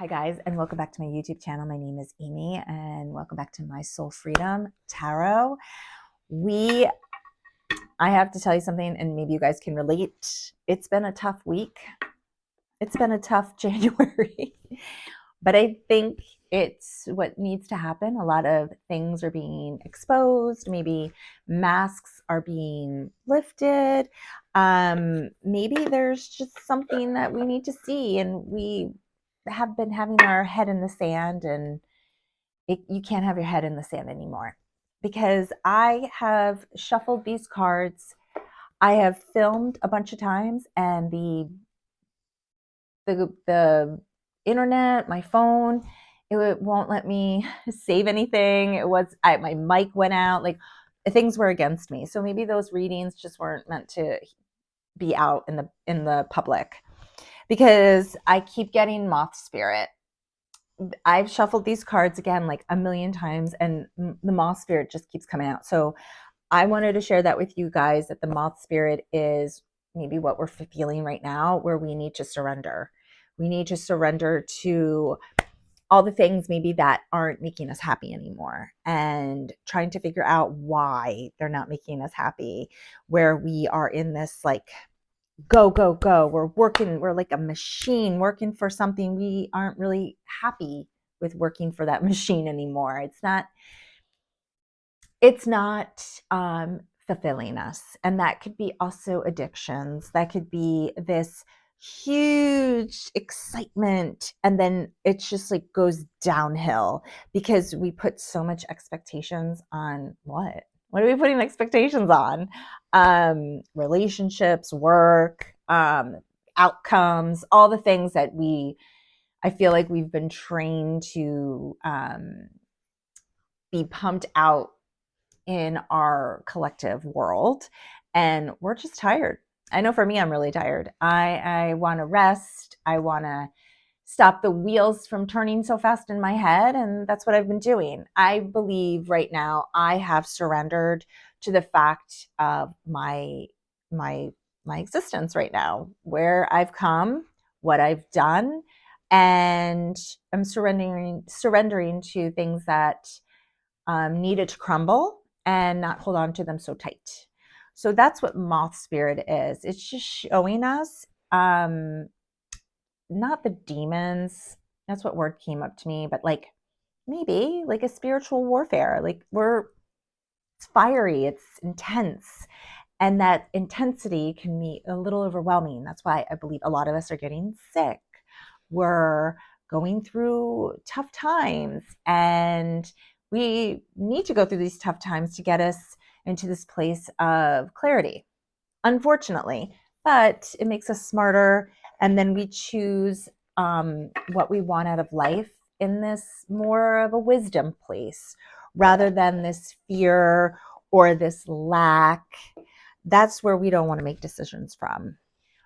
Hi guys, and welcome back to my YouTube channel. My name is Amy, and welcome back to my Soul Freedom Tarot. I have to tell you something, and maybe you guys can relate. It's been a tough week. It's been a tough January, but I think it's what needs to happen. A lot of things are being exposed. Maybe masks are being lifted. Maybe there's just something that we need to see, and we have been having our head in the sand, and you can't have your head in the sand anymore, because I have shuffled these cards. I have filmed a bunch of times, and the internet, my phone, it won't let me save anything. My mic went out, like things were against me. So maybe those readings just weren't meant to be out in the public, because I keep getting Moth Spirit. I've shuffled these cards again like a million times, and the Moth Spirit just keeps coming out. So I wanted to share that with you guys, that the Moth Spirit is maybe what we're feeling right now, where we need to surrender. We need to surrender to all the things maybe that aren't making us happy anymore, and trying to figure out why they're not making us happy, where we are in this like go, go, go. We're working, we're like a machine working for something. We aren't really happy with working for that machine anymore. It's not fulfilling us. And that could be also addictions. That could be this huge excitement, and then it just like goes downhill because we put so much expectations on what are we putting expectations on? Relationships, work, outcomes, all the things that I feel like we've been trained to be pumped out in our collective world, and we're just tired. I know for me, I'm really tired. I want to rest. I want to stop the wheels from turning so fast in my head, and that's what I've been doing. I believe right now I have surrendered to the fact of my existence right now, where I've come, what I've done, and I'm surrendering to things that needed to crumble and not hold on to them so tight. So that's what Moth Spirit is. It's just showing us, not the demons. That's what word came up to me, but like maybe like a spiritual warfare. Like it's fiery, it's intense. And that intensity can be a little overwhelming. That's why I believe a lot of us are getting sick. We're going through tough times, and we need to go through these tough times to get us into this place of clarity, unfortunately. But it makes us smarter, and then we choose what we want out of life in this more of a wisdom place, rather than this fear or this lack. That's where we don't want to make decisions from.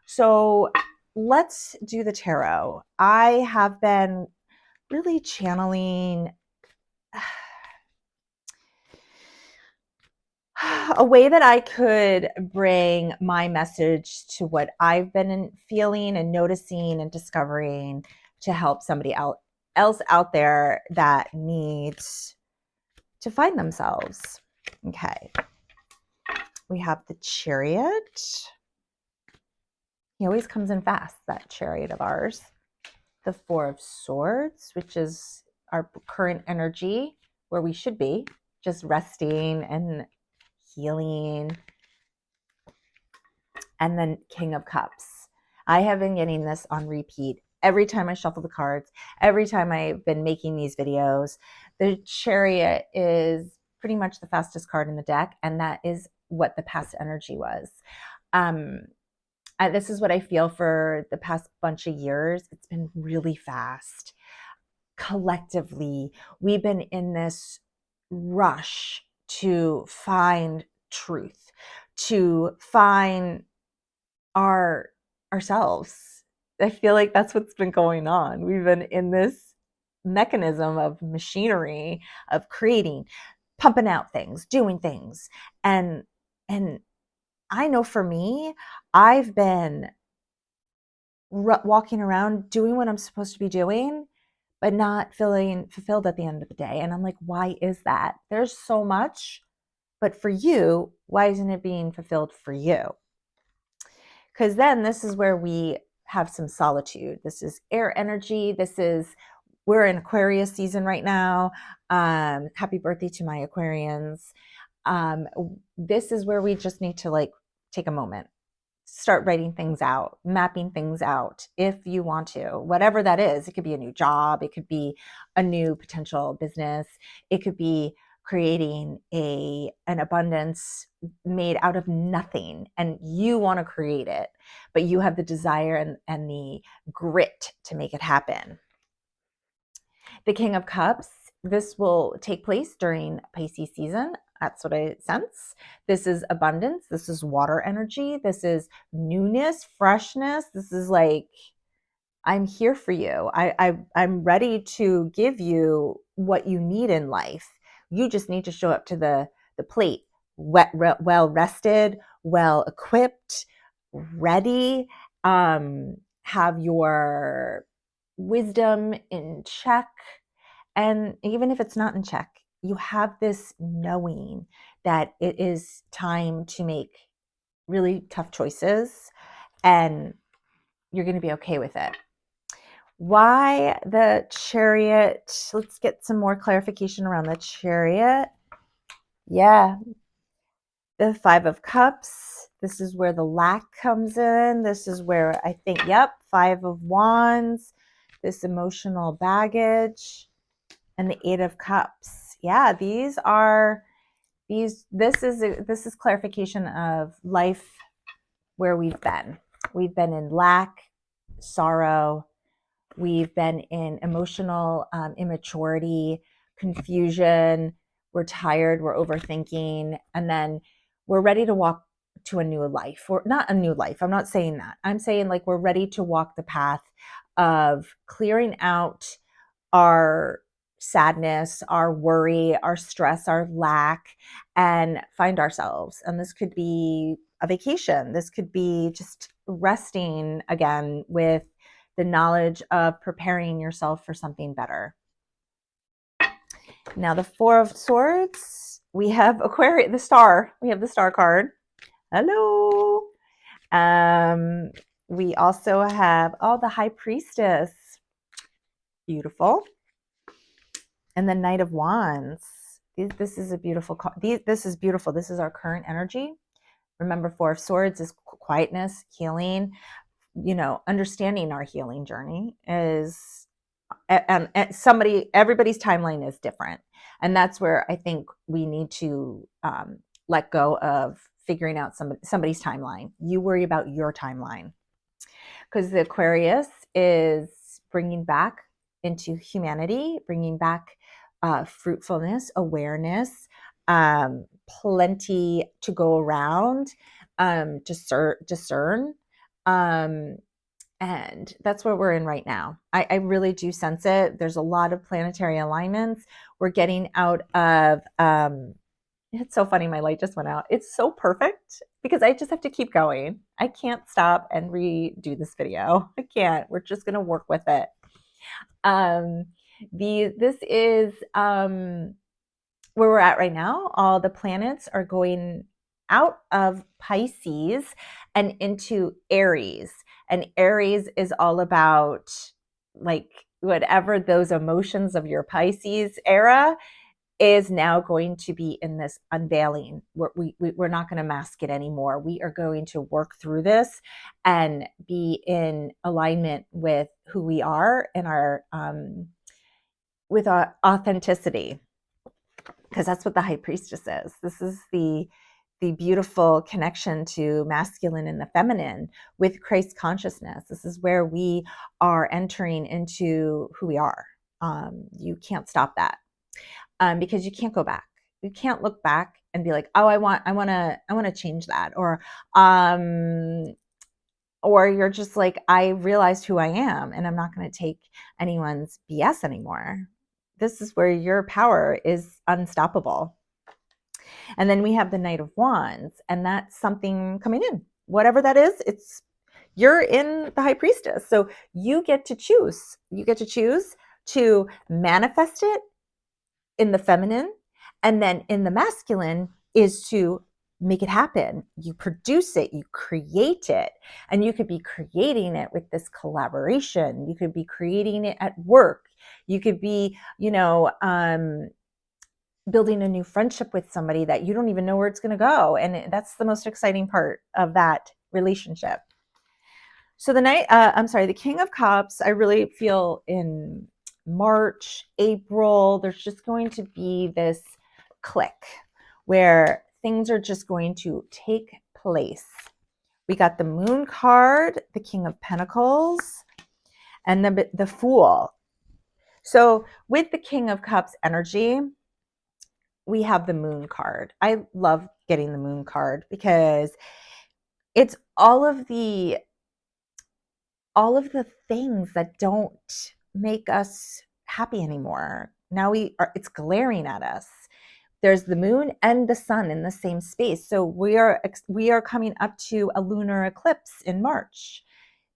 So let's do the tarot. I have been really channeling a way that I could bring my message to what I've been feeling and noticing and discovering, to help somebody else out there that needs to find themselves. Okay. We have the Chariot. He always comes in fast, that Chariot of ours. The Four of Swords, which is our current energy, where we should be, just resting and healing. And then King of Cups. I have been getting this on repeat every time I shuffle the cards, every time I've been making these videos. The Chariot is pretty much the fastest card in the deck, and that is what the past energy was. This is what I feel for the past bunch of years. It's been really fast. Collectively, we've been in this rush to find truth, to find ourselves. I feel like that's what's been going on. We've been in this mechanism of machinery, of creating, pumping out things, doing things. And I know for me, I've been walking around doing what I'm supposed to be doing, but not feeling fulfilled at the end of the day. And I'm like, why is that? There's so much, but for you, why isn't it being fulfilled for you? Because then this is where we have some solitude. This is air energy. We're in Aquarius season right now. Happy birthday to my Aquarians. This is where we just need to like take a moment, start writing things out, mapping things out if you want to, whatever that is. It could be a new job, it could be a new potential business, it could be creating an abundance made out of nothing, and you want to create it, but you have the desire and the grit to make it happen. The King of Cups, this will take place during Pisces season. That's what I sense. This is abundance. This is water energy. This is newness, freshness. This is like, I'm here for you. I'm ready to give you what you need in life. You just need to show up to the plate well rested, well equipped, ready. Have your wisdom in check. And even if it's not in check, you have this knowing that it is time to make really tough choices, and you're going to be okay with it. Why the Chariot? Let's get some more clarification around the Chariot. Yeah, the Five of Cups. This is where the lack comes in. This is where I think, yep, Five of Wands, this emotional baggage. And the Eight of Cups. Yeah, this is clarification of life where we've been. We've been in lack, sorrow. We've been in emotional immaturity, confusion. We're tired, we're overthinking, and then we're ready to walk to a new life. Or not a new life. I'm not saying that. I'm saying like we're ready to walk the path of clearing out our sadness, our worry, our stress, our lack, and find ourselves. And this could be a vacation. This could be just resting again with the knowledge of preparing yourself for something better. Now, the Four of Swords, we have Aquarius, the star. We have the star card. Hello. We also have, the High Priestess. Beautiful. And the Knight of Wands. This is a beautiful card. This is beautiful. This is our current energy. Remember, Four of Swords is quietness, healing. Understanding our healing journey is, and everybody's timeline is different. And that's where I think we need to let go of figuring out somebody's timeline. You worry about your timeline. Because the Aquarius is bringing back into humanity, bringing back fruitfulness, awareness, plenty to go around, discern. And that's what we're in right now. I really do sense it. There's a lot of planetary alignments. We're getting out of, it's so funny. My light just went out. It's so perfect because I just have to keep going. I can't stop and redo this video. I can't. We're just going to work with it. This is where we're at right now. All the planets are going out of Pisces and into Aries. And Aries is all about like whatever those emotions of your Pisces era is now going to be in this unveiling. We're not going to mask it anymore. We are going to work through this and be in alignment with who we are and our with our authenticity, because that's what the High Priestess is. This is the beautiful connection to masculine and the feminine with Christ consciousness. This is where we are entering into who we are. You can't stop that. Because you can't go back. You can't look back and be like, oh, I want to change that. Or you're just like, I realized who I am and I'm not going to take anyone's BS anymore. This is where your power is unstoppable. And then we have the Knight of Wands, and that's something coming in. Whatever that is, you're in the High Priestess. So you get to choose. You get to choose to manifest it in the feminine, and then in the masculine is to make it happen. You produce it, you create it, and you could be creating it with this collaboration. You could be creating it at work. You could be, building a new friendship with somebody that you don't even know where it's going to go. And that's the most exciting part of that relationship. So the King of Cups, I really feel in March, April, there's just going to be this click where things are just going to take place. We got the Moon card, the King of Pentacles, and the Fool. So with the King of Cups energy, we have the Moon card. I love getting the Moon card because it's all of the things that don't make us happy anymore. Now it's glaring at us. There's the moon and the sun in the same space. So we are coming up to a lunar eclipse in March.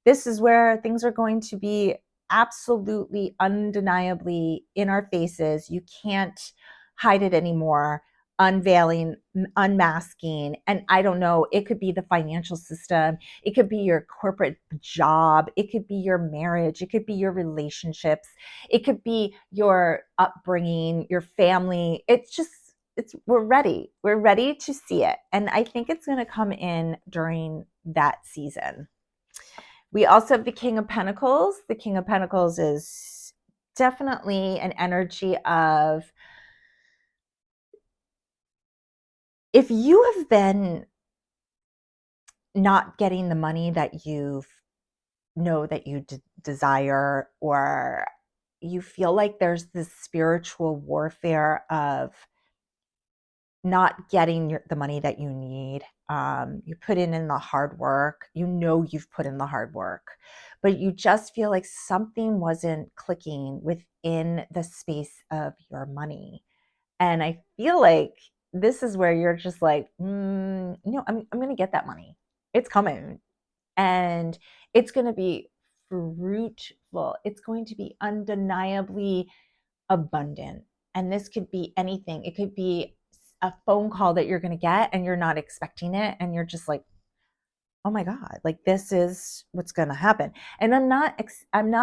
This is where things are going to be absolutely undeniably in our faces. You can't hide it anymore. Unveiling, unmasking, and I don't know, it could be the financial system, it could be your corporate job, it could be your marriage, it could be your relationships, it could be your upbringing, your family. We're ready to see it, and I think it's going to come in during that season. We also have the King of Pentacles. The King of Pentacles is definitely an energy of, if you have been not getting the money that you know that you desire, or you feel like there's this spiritual warfare of not getting the money that you need. You put in the hard work, you've put in the hard work, but you just feel like something wasn't clicking within the space of your money. And I feel like this is where you're just like, I'm going to get that money. It's coming. And it's going to be fruitful. It's going to be undeniably abundant. And this could be anything. It could be a phone call that you're going to get and you're not expecting it. And you're just like, oh my God, like this is what's going to happen. And I'm not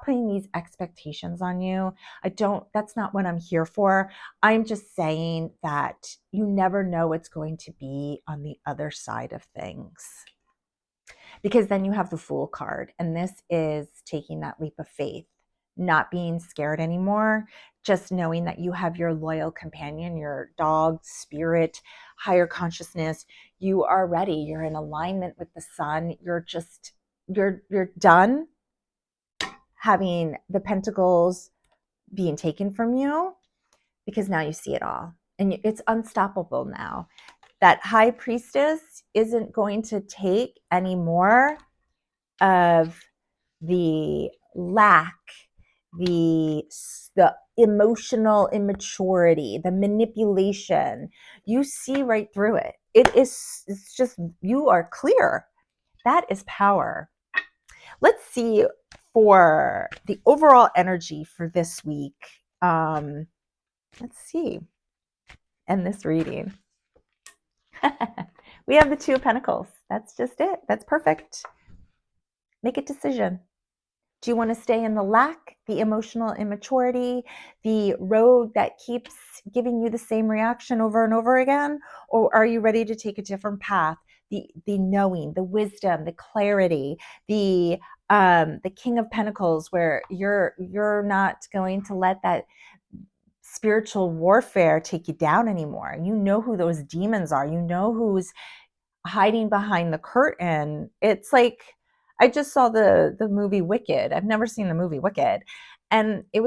putting these expectations on you. That's not what I'm here for. I'm just saying that you never know what's going to be on the other side of things. Because then you have the Fool card, and this is taking that leap of faith, not being scared anymore, just knowing that you have your loyal companion, your dog, spirit, higher consciousness. You are ready. You're in alignment with the sun. You're done having the pentacles being taken from you, because now you see it all and it's unstoppable now. That High Priestess isn't going to take any more of the lack, the emotional immaturity, the manipulation. You see right through it. It's just, you are clear. That is power. Let's see for the overall energy for this week. Let's see. And this reading. We have the Two of Pentacles. That's just it. That's perfect. Make a decision. Do you want to stay in the lack, the emotional immaturity, the road that keeps giving you the same reaction over and over again? Or are you ready to take a different path? The knowing, the wisdom, the clarity, the King of Pentacles, where you're not going to let that spiritual warfare take you down anymore. You know who those demons are. You know who's hiding behind the curtain. It's like, I just saw the movie Wicked. I've never seen the movie Wicked. And it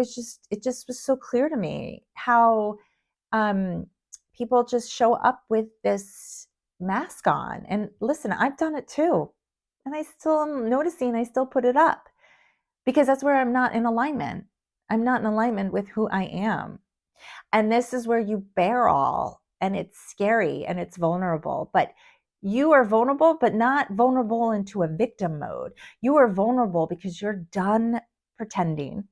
just was so clear to me how people just show up with this mask on. And listen, I've done it too. And I still am noticing, I still put it up because that's where I'm not in alignment. I'm not in alignment with who I am. And this is where you bear all, and it's scary and it's vulnerable, but you are vulnerable, but not vulnerable into a victim mode. You are vulnerable because you're done pretending.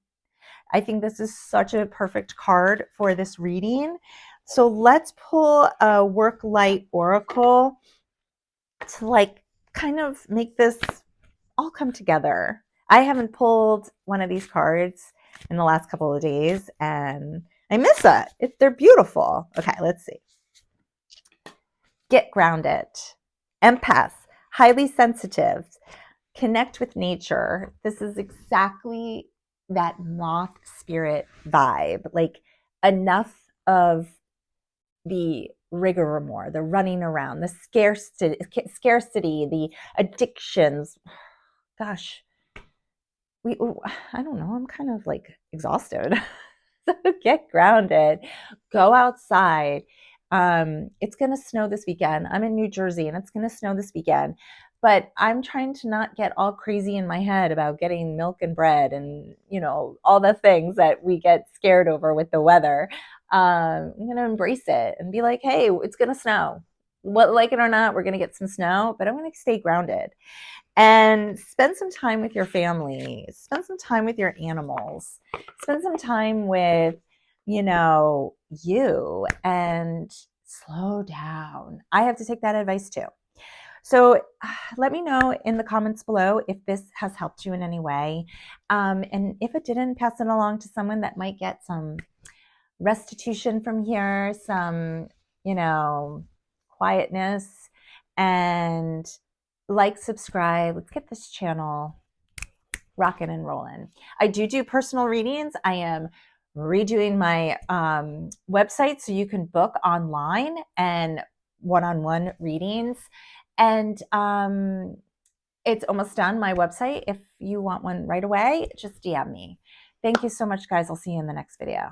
I think this is such a perfect card for this reading. So let's pull a work light oracle to like kind of make this all come together. I haven't pulled one of these cards in the last couple of days, and I miss that. They're beautiful. Okay, let's see. Get grounded. Empath, highly sensitive, connect with nature. This is exactly that moth spirit vibe. Like enough of the rigmarole, the running around, the scarcity, the addictions. Gosh, I don't know. I'm kind of like exhausted. So get grounded, go outside. It's going to snow this weekend. I'm in New Jersey and it's going to snow this weekend. But I'm trying to not get all crazy in my head about getting milk and bread and, you know, all the things that we get scared over with the weather. I'm going to embrace it and be like, hey, it's going to snow. What, like it or not, we're going to get some snow, but I'm going to stay grounded and spend some time with your family, spend some time with your animals, spend some time with, you know, you, and slow down. I have to take that advice too. So let me know in the comments below if this has helped you in any way. And if it didn't, pass it along to someone that might get some restitution from here, some, you know, quietness, and like, subscribe. Let's get this channel rocking and rolling. I do personal readings. I am redoing my website so you can book online and one-on-one readings. And it's almost done, my website. If you want one right away, just DM me. Thank you so much, guys. I'll see you in the next video.